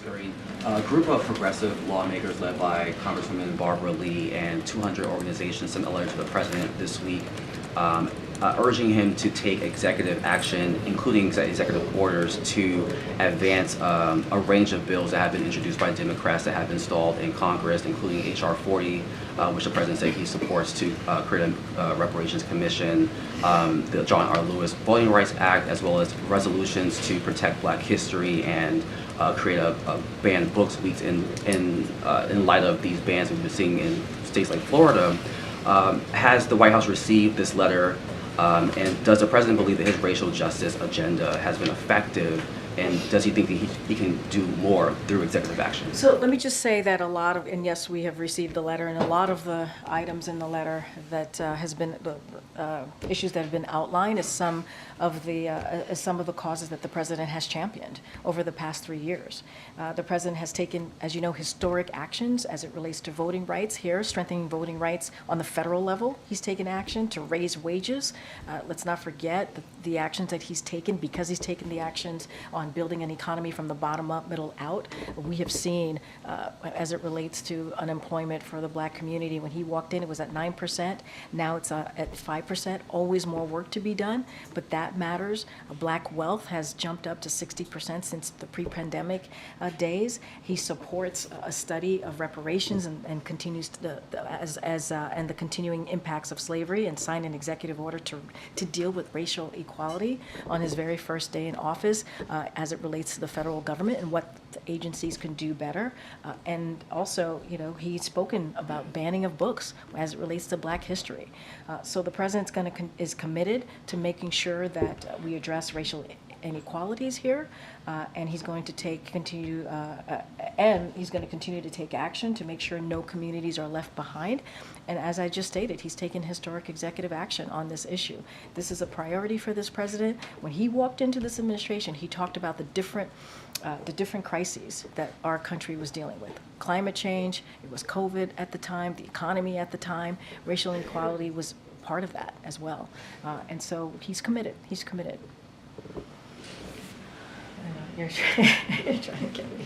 Karine. A group of progressive lawmakers led by Congresswoman Barbara Lee and 200 organizations sent a letter to the president this week urging him to take executive action, including executive orders, to advance a range of bills that have been introduced by Democrats that have been stalled in Congress, including H.R. 40, which the president said he supports, to create a reparations commission, the John R. Lewis Voting Rights Act, as well as resolutions to protect Black history and create a ban books weeks in light of these bans we've been seeing in states like Florida. Has the White House received this letter, and does the president believe that his racial justice agenda has been effective, and does he think that he can do more through executive action? So let me just say that a lot of, and yes, we have received the letter, and a lot of the items in the letter that has been, issues that have been outlined is some of the causes that the president has championed over the past 3 years. The president has taken, as you know, historic actions as it relates to voting rights here, strengthening voting rights on the federal level. He's taken action to raise wages. Let's not forget the actions that he's taken, because he's taken the actions on building an economy from the bottom up, middle out. We have seen, as it relates to unemployment for the Black community, when he walked in, it was at 9%. Now it's at 5%. Always more work to be done, but that matters. Black wealth has jumped up to 60% since the pre-pandemic days. He supports a study of reparations and continues and the continuing impacts of slavery, and signed an executive order to deal with racial equality on his very first day in office, as it relates to the federal government and what the agencies can do better. And also, you know, he's spoken about banning of books as it relates to Black history. So the president's is committed to making sure that we address racial inequalities here, and he's going to continue to take action to make sure no communities are left behind. And as I just stated, he's taken historic executive action on this issue. This is a priority for this president. When he walked into this administration, he talked about the different crises that our country was dealing with. Climate change, it was COVID at the time, the economy at the time, racial inequality was part of that as well. And so he's committed. He's committed. You're trying to get me.